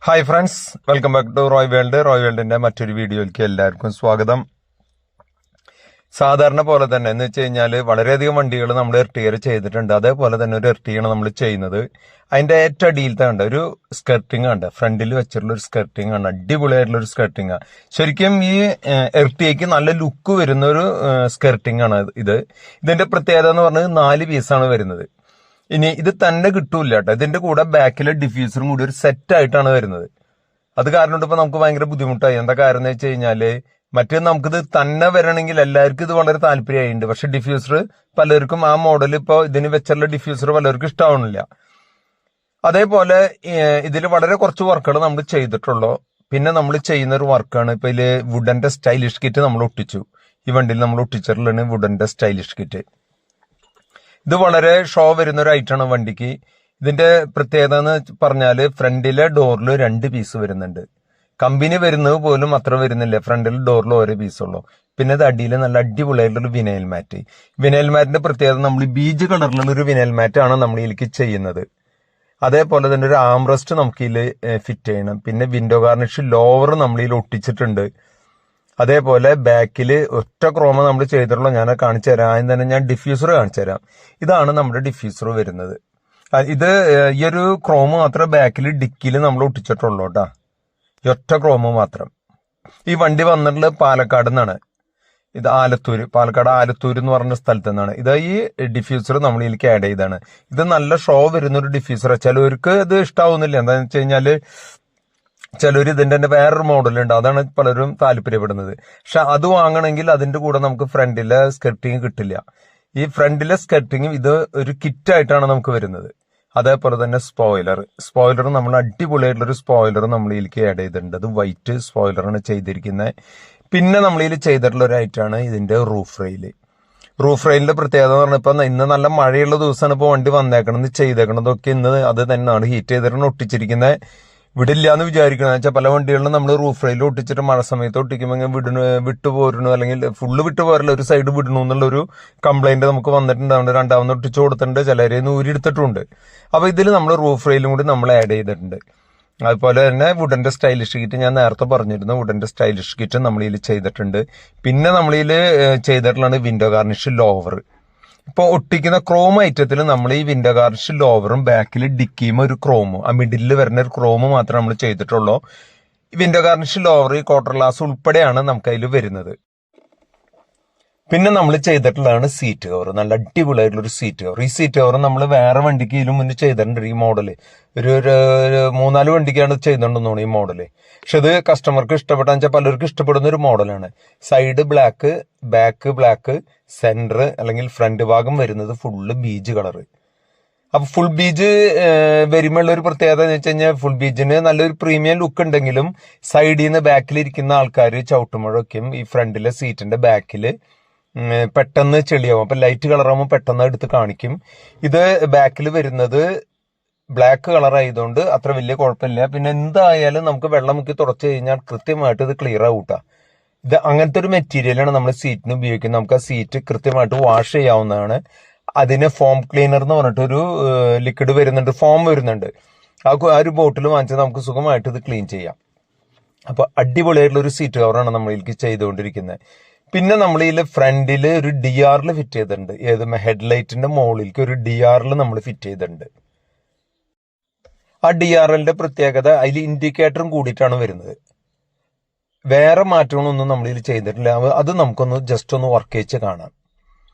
Hi friends, welcome back to Roy world. റോയ് വേൾഡിന്റെ മറ്റൊരു വീഡിയോയിലേക്ക് എല്ലാവർക്കും സ്വാഗതം. സാധാരണ പോലെ തന്നെ എന്ന് വെച്ച് കഴിഞ്ഞാൽ വളരെയധികം വണ്ടികൾ നമ്മൾ എർട്ടിയർ ചെയ്തിട്ടുണ്ട്. അതേപോലെ തന്നെ ഒരു എർട്ടിയാണ് നമ്മൾ ചെയ്യുന്നത്. അതിന്റെ ഏറ്റവും അടിയിലത്തെ കണ്ട ഒരു സ്കർട്ടിങ് ഉണ്ട്, ഫ്രണ്ടിൽ വെച്ചിട്ടുള്ള ഒരു സ്കർട്ടിങ് ആണ്, അടിപൊളിയായിട്ടുള്ള ഒരു സ്കർട്ടിങ് ആണ്. ശരിക്കും ഈ എർട്ടിയക്ക് നല്ല ലുക്ക് വരുന്ന ഒരു സ്കർട്ടിങ് ആണ് ഇത്. ഇതിന്റെ പ്രത്യേകത എന്ന് പറഞ്ഞത് 4 പീസാണ് വരുന്നത്. ഇനി ഇത് തന്നെ കിട്ടൂല കേട്ടോ, ഇതിന്റെ കൂടെ ബാക്കിലെ ഡിഫ്യൂസറും കൂടി ഒരു സെറ്റ് ആയിട്ടാണ് വരുന്നത്. അത് കാരണം കൊണ്ട് ഇപ്പൊ നമുക്ക് ഭയങ്കര ബുദ്ധിമുട്ടായി. എന്താ കാരണം എന്ന് വെച്ച് കഴിഞ്ഞാല് മറ്റേ നമുക്കിത് തന്നെ വരണമെങ്കിൽ എല്ലാവർക്കും ഇത് വളരെ താല്പര്യമായിട്ടുണ്ട്. പക്ഷെ ഡിഫ്യൂസർ പലർക്കും ആ മോഡൽ ഇപ്പൊ ഇതിന് വെച്ചുള്ള ഡിഫ്യൂസർ പലർക്കും ഇഷ്ടമാവണില്ല. അതേപോലെ ഇതിൽ വളരെ കുറച്ച് വർക്കുകൾ നമ്മൾ ചെയ്തിട്ടുള്ളൂ. പിന്നെ നമ്മൾ ചെയ്യുന്ന ഒരു വർക്കാണ് ഇപ്പൊ ഇതില് വുഡന്റെ സ്റ്റൈലിഷ് കിറ്റ് നമ്മൾ ഒട്ടിച്ചു. ഈ വണ്ടിയിൽ നമ്മൾ ഒട്ടിച്ചിട്ടുള്ളതാണ് വുഡന്റെ സ്റ്റൈലിഷ് കിറ്റ്. ഇത് വളരെ ഷോ വരുന്ന ഒരു ഐറ്റാണ് വണ്ടിക്ക്. ഇതിന്റെ പ്രത്യേകത എന്ന് പറഞ്ഞാല് ഫ്രണ്ടിലെ ഡോറിൽ 2 പീസ് വരുന്നുണ്ട്. കമ്പനി വരുന്നത് പോലും അത്ര വരുന്നില്ല, ഫ്രണ്ടിൽ ഡോറിൽ ഓരോ പീസുള്ളൂ. പിന്നെ ഇത് അടിയിൽ നല്ല അടിപൊളിയായിട്ടുള്ള വിനൈൽ മാറ്റ്. വിനൈൽ മാറ്റിന്റെ പ്രത്യേകത നമ്മൾ ബീജ് കളറിലുള്ള ഒരു വിനൈൽ മാറ്റ് ആണ് നമ്മൾ ഇതിലേക്ക് ചെയ്യുന്നത്. അതേപോലെ തന്നെ ഒരു ആംറസ്റ്റ് നമുക്ക് ഇതിൽ ഫിറ്റ് ചെയ്യണം. പിന്നെ വിൻഡോ ഗാർണിഷ് ലോവർ നമ്മൾ ഇതിൽ ഒട്ടിച്ചിട്ടുണ്ട്. അതേപോലെ ബാക്കില് ഒറ്റ ക്രോമ നമ്മൾ ചെയ്തിട്ടുള്ള ഞാൻ കാണിച്ചു തരാം. ആദ്യം തന്നെ ഞാൻ ഡിഫ്യൂസർ കാണിച്ചു തരാം. ഇതാണ് നമ്മുടെ ഡിഫ്യൂസർ വരുന്നത്. ഇത് ഈ ഒരു ക്രോമ മാത്രമേ ബാക്കിൽ ഡിക്കിൽ നമ്മൾ ഒട്ടിച്ചിട്ടുള്ളൂ കേട്ടാ, ഈ ഒറ്റ ക്രോമ മാത്രം. ഈ വണ്ടി വന്നിട്ടുള്ളത് പാലക്കാട് നിന്നാണ്. ഇത് പാലക്കാട് ആലത്തൂർ എന്ന് പറഞ്ഞ സ്ഥലത്ത് നിന്നാണ്. ഇത് ഈ ഡിഫ്യൂസർ നമ്മൾ ഇതിലേക്ക് ആഡ് ചെയ്താണ്. ഇത് നല്ല ഷോ വരുന്ന ഒരു ഡിഫ്യൂസർ. ചിലവർക്ക് ഇത് ഇഷ്ടാവുന്നില്ല. എന്താണെന്ന് വെച്ച് കഴിഞ്ഞാല് ചിലർ ഇതിന്റെ തന്നെ വേറൊരു മോഡലുണ്ട്, അതാണ് പലരും താല്പര്യപ്പെടുന്നത്. പക്ഷെ അത് വാങ്ങണമെങ്കിൽ അതിന്റെ കൂടെ നമുക്ക് ഫ്രണ്ടിലെ സ്കർട്ടിങ് കിട്ടില്ല. ഈ ഫ്രണ്ടിലെ സ്കർട്ടിങ് ഇത് ഒരു കിറ്റായിട്ടാണ് നമുക്ക് വരുന്നത്. അതേപോലെ തന്നെ സ്പോയിലർ നമ്മൾ അടിപൊളിയായിട്ടുള്ള ഒരു സ്പോയിലർ നമ്മൾ ഇതിലേക്ക് ആഡ് ചെയ്തിട്ടുണ്ട്. അത് വൈറ്റ് സ്പോയിലറാണ് ചെയ്തിരിക്കുന്നത്. പിന്നെ നമ്മൾ ഇതിൽ ചെയ്തിട്ടുള്ള ഒരു ഐറ്റാണ് ഇതിന്റെ റൂഫ് റെയിലിന്റെ പ്രത്യേകത എന്ന് പറഞ്ഞാൽ ഇപ്പൊ ഇന്ന് നല്ല മഴയുള്ള ദിവസമാണ് ഇപ്പൊ വണ്ടി വന്നേക്കണത് ചെയ്തേക്കണതൊക്കെ ഇന്ന് അത് തന്നെയാണ് ഹീറ്റ് ചെയ്തിട്ടാണ് ഒട്ടിച്ചിരിക്കുന്നത്. വിടില്ല എന്ന് വിചാരിക്കണം. വെച്ചാൽ പല വണ്ടികളിലും നമ്മൾ റൂഫ് റെയിൽ ഒട്ടിച്ചിട്ട് മഴ സമയത്ത് ഒട്ടിക്കുമ്പോൾ വിട്ടുപോരുന്നു, അല്ലെങ്കിൽ ഫുള്ള് വിട്ടുപോരല്ല, ഒരു സൈഡ് വിടണു എന്നുള്ള ഒരു കംപ്ലൈന്റ് നമുക്ക് വന്നിട്ടുണ്ട്. അതുകൊണ്ട് രണ്ടാമത് ഒട്ടിച്ചു കൊടുത്തിട്ടുണ്ട്, ചിലരെ ഊരിയെടുത്തിട്ടുണ്ട്. അപ്പൊ ഇതിൽ നമ്മൾ റൂഫ് റെയിലും കൂടി നമ്മൾ ആഡ് ചെയ്തിട്ടുണ്ട്. അതുപോലെ തന്നെ വുഡന്റെ സ്റ്റൈലിഷ് കിറ്റ് ഞാൻ നേരത്തെ പറഞ്ഞിരുന്നു. വുഡന്റെ സ്റ്റൈലിഷ് കിറ്റ് നമ്മൾ ഇതിൽ ചെയ്തിട്ടുണ്ട്. പിന്നെ നമ്മൾ ഇതിൽ ചെയ്തിട്ടുള്ളതാണ് വിൻഡോ ഗാർണിഷ് ലോവർ. ഇപ്പൊ ഒട്ടിക്കുന്ന ക്രോം ഐറ്റത്തിൽ നമ്മൾ ഈ വിൻഡോ ഗാർണിഷ് ലോവറും ബാക്കിൽ ഡിക്കിയും ഒരു ക്രോമും ആ മിഡിലിൽ വരുന്ന ഒരു ക്രോമും മാത്രമേ നമ്മൾ ചെയ്തിട്ടുള്ളൂ. Window garnish lower quarter glass ഉൾപ്പെടെയാണ് നമുക്ക് അതിൽ വരുന്നത്. പിന്നെ നമ്മൾ ചെയ്തിട്ടുള്ളതാണ് സീറ്റ് കവർ, നല്ല അടിപൊളിയായിട്ടുള്ള ഒരു സീറ്റ് കവർ. ഈ സീറ്റ് കവർ നമ്മൾ വേറെ വണ്ടിക്ക് ഇതിലും മുന്നേ ചെയ്തിട്ടുണ്ട്. ഈ മോഡല് ഒരു 3-4 വണ്ടിക്കാണ് ചെയ്തിട്ടുണ്ടെന്ന് തോന്നുന്നു ഈ മോഡല്. പക്ഷെ ഇത് കസ്റ്റമർക്ക് ഇഷ്ടപ്പെട്ടാന്ന് വെച്ചാൽ പലർക്കും ഇഷ്ടപ്പെടുന്ന ഒരു മോഡലാണ്. Side black, back black, centre അല്ലെങ്കിൽ ഫ്രണ്ട് ഭാഗം വരുന്നത് ഫുള്ള് ബീജ് കളറ്. അപ്പൊ ഫുൾ ബീജ് വരുമ്പോഴുള്ള ഒരു പ്രത്യേകത എന്ന് വെച്ച് കഴിഞ്ഞാൽ ഫുൾ ബീജിന് നല്ലൊരു പ്രീമിയം ലുക്ക് ഉണ്ടെങ്കിലും സൈഡിൽ നിന്ന് ബാക്കിലിരിക്കുന്ന ആൾക്കാർ ചവിട്ടുമ്പോഴൊക്കെയും ഈ ഫ്രണ്ടിലെ സീറ്റിന്റെ ബാക്കിൽ പെട്ടെന്ന് ചെളിയാവും. അപ്പൊ ലൈറ്റ് കളറാകുമ്പോൾ പെട്ടെന്ന് എടുത്ത് കാണിക്കും. ഇത് ബാക്കിൽ വരുന്നത് ബ്ലാക്ക് കളർ ആയതുകൊണ്ട് അത്ര വലിയ കുഴപ്പമില്ല. പിന്നെ എന്തായാലും നമുക്ക് വെള്ളം മുക്കി തുടച്ചു കഴിഞ്ഞാൽ കൃത്യമായിട്ട് ഇത് ക്ലിയർ ആവൂട്ടാ. ഇത് അങ്ങനത്തെ ഒരു മെറ്റീരിയലാണ് നമ്മൾ സീറ്റിന് ഉപയോഗിക്കുന്നത്. നമുക്ക് ആ സീറ്റ് കൃത്യമായിട്ട് വാഷ് ചെയ്യാവുന്നതാണ്. അതിന് ഫോം ക്ലീനർ എന്ന് പറഞ്ഞിട്ടൊരു ലിക്വിഡ് വരുന്നുണ്ട്, ഫോം വരുന്നുണ്ട്. ആ ഒരു ബോട്ടിൽ വാങ്ങിച്ചാൽ നമുക്ക് സുഖമായിട്ട് ഇത് ക്ലീൻ ചെയ്യാം. അപ്പൊ അടിപൊളിയായിട്ടുള്ള ഒരു സീറ്റ് കവറാണ് നമ്മൾ ഇതിലേക്ക് ചെയ്തുകൊണ്ടിരിക്കുന്നത്. പിന്നെ നമ്മൾ ഇതിൽ ഫ്രണ്ടിൽ ഒരു DRL ഫിറ്റ് ചെയ്തിട്ടുണ്ട്. ഏത് ഹെഡ്ലൈറ്റിന്റെ മുകളിലേക്ക് ഒരു DRL നമ്മൾ ഫിറ്റ് ചെയ്തിട്ടുണ്ട്. ആ DRLന്റെ പ്രത്യേകത അതിൽ ഇൻഡിക്കേറ്ററും കൂടിയിട്ടാണ് വരുന്നത്. വേറെ മാറ്റങ്ങളൊന്നും നമ്മൾ ഇതിൽ ചെയ്തിട്ടില്ല. അത് നമുക്കൊന്ന് ജസ്റ്റ് ഒന്ന് വർക്ക് ചെയ്ച്ച് കാണാം.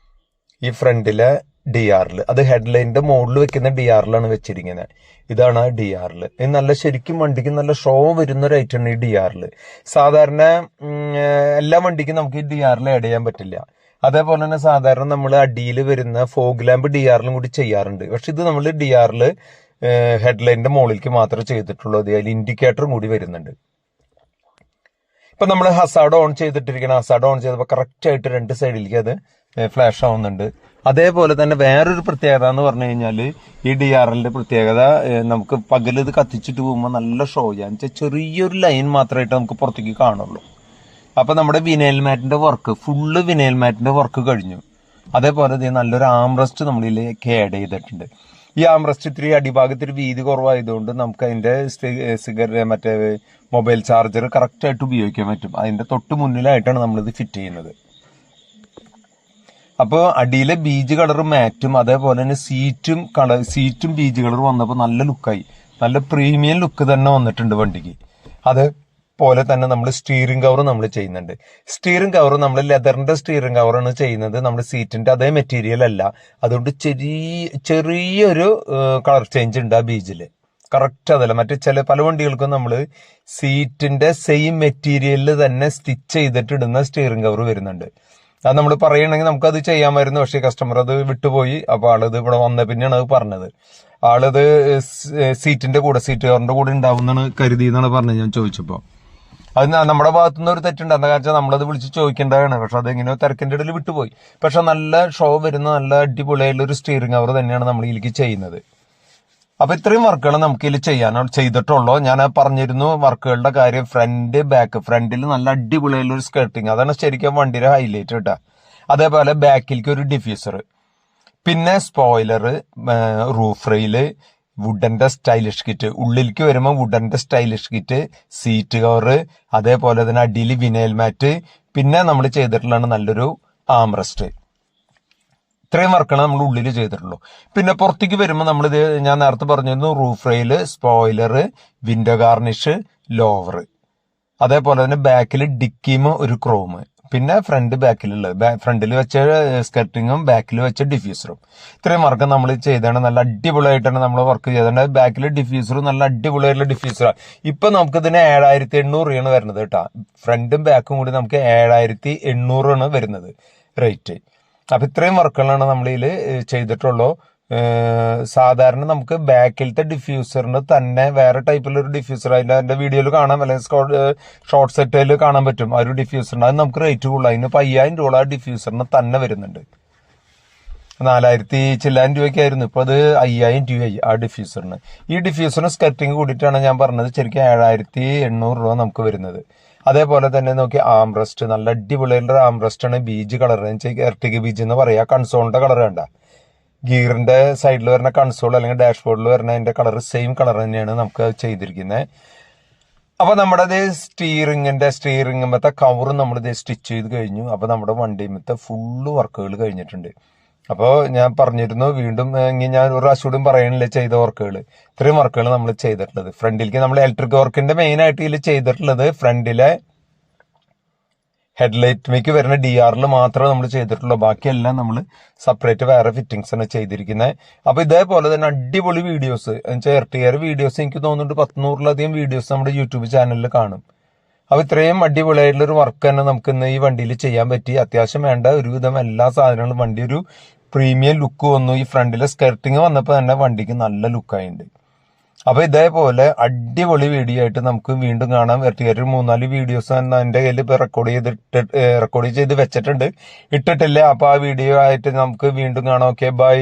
ഈ ഫ്രണ്ടിലെ DRL അത് ഹെഡ്ലൈറ്റിന്റെ മുകളിൽ വെക്കുന്ന DRL ആണ് വെച്ചിരിക്കുന്നത്. ഇതാണ് DRL. ഇത് നല്ല ശരിക്കും വണ്ടിക്ക് നല്ല ഷോ വരുന്ന ഒരു ഐറ്റമാണ് ഈ DRL. സാധാരണ എല്ലാ വണ്ടിക്കും നമുക്ക് ഈ DRL ആഡ് ചെയ്യാൻ പറ്റില്ല. അതേപോലെ തന്നെ സാധാരണ നമ്മൾ അടിയിൽ വരുന്ന ഫോഗ് ലാമ്പ് DRLും കൂടി ചെയ്യാറുണ്ട്. പക്ഷെ ഇത് നമ്മൾ DRL ഹെഡ്ലൈറ്റിന്റെ മുകളിലേക്ക് മാത്രമേ ചെയ്തിട്ടുള്ളൂ. അതിൽ ഇൻഡിക്കേറ്ററും കൂടി വരുന്നുണ്ട്. ഇപ്പൊ നമ്മൾ ഹസാർഡ് ഓൺ ചെയ്തിട്ടിരിക്കണം. ഹസാർഡ് ഓൺ ചെയ്തപ്പോൾ കറക്റ്റ് ആയിട്ട് 2 സൈഡിലേക്ക് അത് ഫ്ലാഷ് ആവുന്നുണ്ട്. അതേപോലെ തന്നെ വേറൊരു പ്രത്യേകത എന്ന് പറഞ്ഞു കഴിഞ്ഞാല് ഈ DRLന്റെ പ്രത്യേകത നമുക്ക് പകൽ ഇത് കത്തിച്ചിട്ട് പോകുമ്പോൾ നല്ല ഷോ ചെയ്യാന്ന് വെച്ചാൽ ചെറിയൊരു ലൈൻ മാത്രമായിട്ട് നമുക്ക് പുറത്തേക്ക് കാണുള്ളൂ. അപ്പൊ നമ്മുടെ വിനൈൽ മാറ്റിന്റെ വർക്ക് ഫുള്ള് വിനൈൽ മാറ്റിന്റെ വർക്ക് കഴിഞ്ഞു. അതേപോലെ നല്ലൊരു ആംറസ്റ്റ് നമ്മളിലേക്ക് ആഡ് ചെയ്തിട്ടുണ്ട്. ഈ ആംറസ്റ്റ് ഇത്തിരി അടിഭാഗത്തിൽ വീതി കുറവായതുകൊണ്ട് നമുക്ക് അതിന്റെ മറ്റേ മൊബൈൽ ചാർജർ കറക്റ്റ് ആയിട്ട് ഉപയോഗിക്കാൻ പറ്റും. അതിന്റെ തൊട്ട് മുന്നിലായിട്ടാണ് നമ്മളിത് ഫിറ്റ് ചെയ്യുന്നത്. അപ്പോൾ അടിയിലെ ബീജ് കളർ മാറ്റും, അതേപോലെ തന്നെ സീറ്റും ബീജ് കളർ വന്നപ്പോൾ നല്ല ലുക്കായി, നല്ല പ്രീമിയം ലുക്ക് തന്നെ വന്നിട്ടുണ്ട് വണ്ടിക്ക്. അതേപോലെ തന്നെ നമ്മൾ സ്റ്റിയറിംഗ് കവർ നമ്മൾ ചെയ്യുന്നുണ്ട്. സ്റ്റിയറിംഗ് കവർ നമ്മൾ ലെതറിന്റെ സ്റ്റിയറിംഗ് കവറാണ് ചെയ്യുന്നത്. നമ്മുടെ സീറ്റിന്റെ അതേ മെറ്റീരിയൽ അല്ല, അതുകൊണ്ട് ചെറിയൊരു കളർ ചേഞ്ച് ഉണ്ട് ആ ബീജില്. കറക്റ്റ് അതല്ല, മറ്റേ പല വണ്ടികൾക്കും നമ്മൾ സീറ്റിന്റെ സെയിം മെറ്റീരിയലിൽ തന്നെ സ്റ്റിച്ച് ചെയ്തിട്ട് ഇടുന്ന സ്റ്റിയറിംഗ് കവർ വരുന്നുണ്ട്. അത് നമ്മൾ പറയണമെങ്കിൽ നമുക്കത് ചെയ്യാമായിരുന്നു, പക്ഷേ കസ്റ്റമർ അത് വിട്ടുപോയി. അപ്പൊ ആളത് ഇവിടെ വന്ന പിന്നെയാണ് അത് പറഞ്ഞത്. ആളത് സീറ്റ് കവറിന്റെ കൂടെ ഉണ്ടാവുന്നാണ് കരുതിയെന്നാണ് പറഞ്ഞത് ഞാൻ ചോദിച്ചപ്പോ. അത് നമ്മുടെ ഭാഗത്തുനിന്ന് ഒരു തെറ്റുണ്ട്, എന്താ കാരണം നമ്മളത് വിളിച്ച് ചോദിക്കേണ്ടതാണ്. പക്ഷെ അതെങ്ങനെയോ തിരക്കിന്റെ ഇടയിൽ വിട്ടുപോയി. പക്ഷെ നല്ല ഷോ വരുന്ന നല്ല അടിപൊളിയായിട്ടുള്ള ഒരു സ്റ്റിയറിംഗ് കവർ തന്നെയാണ് നമ്മൾ ഇതിലേക്ക് ചെയ്യുന്നത്. അപ്പൊ ഇത്രയും വർക്കുകൾ നമുക്ക് ഇതിൽ ചെയ്തിട്ടുള്ളൂ. ഞാൻ പറഞ്ഞിരുന്നു വർക്കുകളുടെ കാര്യം. ഫ്രണ്ടിൽ നല്ല അടിപൊളിയായുള്ള ഒരു സ്കേർട്ടിങ്, അതാണ് ശരിക്കും വണ്ടിയുടെ ഹൈലൈറ്റ് കേട്ടോ. അതേപോലെ ബാക്കിലേക്ക് ഒരു ഡിഫ്യൂസർ, പിന്നെ സ്പോയിലർ, റൂഫ് റെയില്, വുഡന്റെ സ്റ്റൈലിഷ് കിറ്റ്, ഉള്ളിലേക്ക് വരുമ്പോൾ വുഡന്റെ സ്റ്റൈലിഷ് കിറ്റ്, സീറ്റ് കവർ, അതേപോലെ തന്നെ അടിയിൽ വിനൈൽ മാറ്റ്, പിന്നെ നമ്മൾ ചെയ്തിട്ടുള്ളതാണ് നല്ലൊരു ആംറസ്റ്റ്. ഇത്രയും വർക്കാണ് നമ്മൾ ഉള്ളിൽ ചെയ്തിട്ടുള്ളൂ. പിന്നെ പുറത്തേക്ക് വരുമ്പോൾ നമ്മളിത് ഞാൻ നേരത്തെ പറഞ്ഞിരുന്നു, roof rail, spoiler, window garnish, lower, അതേപോലെ തന്നെ ബാക്കിൽ ഡിക്കിയും ഒരു ക്രോം, പിന്നെ ഫ്രണ്ടിൽ വെച്ച സ്കർട്ടിങ്ങും ബാക്കിൽ വെച്ച ഡിഫ്യൂസറും. ഇത്രയും വർക്ക് നമ്മൾ ചെയ്താണ്. നല്ല അടിപൊളിയായിട്ടാണ് നമ്മൾ വർക്ക് ചെയ്തത്. ബാക്കിൽ ഡിഫ്യൂസറും നല്ല അടിപൊളിയായിട്ടുള്ള ഡിഫ്യൂസറാണ്. ഇപ്പൊ നമുക്കിതിന് 7800 രൂപയാണ് വരുന്നത് കേട്ടോ. ഫ്രണ്ടും ബാക്കും കൂടി നമുക്ക് 7800 ആണ് വരുന്നത് റേറ്റ്. അപ്പൊ ഇത്രയും വർക്കുകളാണ് നമ്മൾ ഇതിൽ ചെയ്തിട്ടുള്ളൂ. സാധാരണ നമുക്ക് ബാക്കിലത്തെ ഡിഫ്യൂസറിന് തന്നെ വേറെ ടൈപ്പിലുള്ള ഒരു ഡിഫ്യൂസർ അതിന്റെ വീഡിയോയിൽ കാണാം, അല്ലെങ്കിൽ ഷോർട്ട് സെറ്റിൽ കാണാൻ പറ്റും. ആ ഒരു ഡിഫ്യൂസറിന് അത് നമുക്ക് റേറ്റ് കൂടുതൽ. അതിന് 5000 രൂപ ആ ഡിഫ്യൂസറിന് തന്നെ വരുന്നുണ്ട്. 4000 ചില്ലായിരം രൂപയ്ക്കായിരുന്നു, ഇപ്പൊ അത് 5000 രൂപയായി ആ ഡിഫ്യൂസറിന്. ഈ ഡിഫ്യൂസറിന് സ്കർട്ടിങ് കൂടിയിട്ടാണ് ഞാൻ പറഞ്ഞത് ശരിക്കും 7800 രൂപ നമുക്ക് വരുന്നത്. അതേപോലെ തന്നെ നോക്കി ആംറസ്റ്റ്, നല്ല അടിപൊളിയായിട്ടുള്ള ആംറസ്റ്റ് ആണ്. ബീജ് കളർ, എർട്ടിക ബീജ് എന്ന് പറയാ. കൺസോളിന്റെ കളർ കണ്ട, ഗിയറിന്റെ സൈഡിൽ വരുന്ന കൺസോൾ അല്ലെങ്കിൽ ഡാഷ്ബോർഡിൽ വരുന്ന അതിന്റെ കളർ സെയിം കളർ തന്നെയാണ് നമുക്ക് ചെയ്തിരിക്കുന്നത്. അപ്പൊ നമ്മുടെ സ്റ്റിയറിംഗിന്റെ കവറും നമ്മളിത് സ്റ്റിച്ച് ചെയ്ത് കഴിഞ്ഞു. അപ്പൊ നമ്മുടെ വണ്ടിമത്തെ ഫുള്ള് വർക്കുകൾ കഴിഞ്ഞിട്ടുണ്ട്. അപ്പോൾ ഞാൻ പറഞ്ഞിരുന്നു, വീണ്ടും ഞാൻ ഒരു പ്രാവശ്യം പറയണില്ല ചെയ്ത വർക്കുകൾ. ഇത്രയും വർക്കുകൾ നമ്മൾ ചെയ്തിട്ടുള്ളത്. ഫ്രണ്ടിലേക്ക് നമ്മൾ ഇലക്ട്രിക് വർക്കിന്റെ മെയിൻ ആയിട്ട് ഇതിൽ ചെയ്തിട്ടുള്ളത് ഫ്രണ്ടിലെ ഹെഡ്ലൈറ്റിലേക്ക് വരുന്ന DR മാത്രമേ നമ്മൾ ചെയ്തിട്ടുള്ളൂ. ബാക്കിയെല്ലാം നമ്മൾ സെപ്പറേറ്റ് വേറെ ഫിറ്റിംഗ്സ് ആണ് ചെയ്തിരിക്കുന്നത്. അപ്പൊ ഇതേപോലെ തന്നെ അടിപൊളി വീഡിയോസ്, എർട്ടിയർ വീഡിയോസ് എനിക്ക് തോന്നുന്നുണ്ട് 100-ലധികം വീഡിയോസ് നമ്മുടെ യൂട്യൂബ് ചാനലിൽ കാണും. അപ്പൊ ഇത്രയും അടിപൊളിയായിട്ടുള്ള ഒരു വർക്ക് തന്നെ നമുക്ക് ഇന്ന് ഈ വണ്ടിയിൽ ചെയ്യാൻ പറ്റി. അത്യാവശ്യം വേണ്ട ഒരുവിധം എല്ലാ സാധനങ്ങളും, വണ്ടി ഒരു പ്രീമിയം ലുക്ക് വന്നു. ഈ ഫ്രണ്ടിലെ സ്കർട്ടിങ് വന്നപ്പോൾ തന്നെ വണ്ടിക്ക് നല്ല ലുക്കായിട്ടുണ്ട്. അപ്പൊ ഇതേപോലെ അടിപൊളി വീഡിയോ ആയിട്ട് നമുക്ക് വീണ്ടും കാണാം. ഒരു 3-4 വീഡിയോസ് എന്റെ കയ്യിൽ ഇപ്പൊ റെക്കോർഡ് ചെയ്ത് വെച്ചിട്ടുണ്ട്, ഇട്ടിട്ടില്ല. അപ്പൊ ആ വീഡിയോ ആയിട്ട് നമുക്ക് വീണ്ടും കാണാം. Okay, by.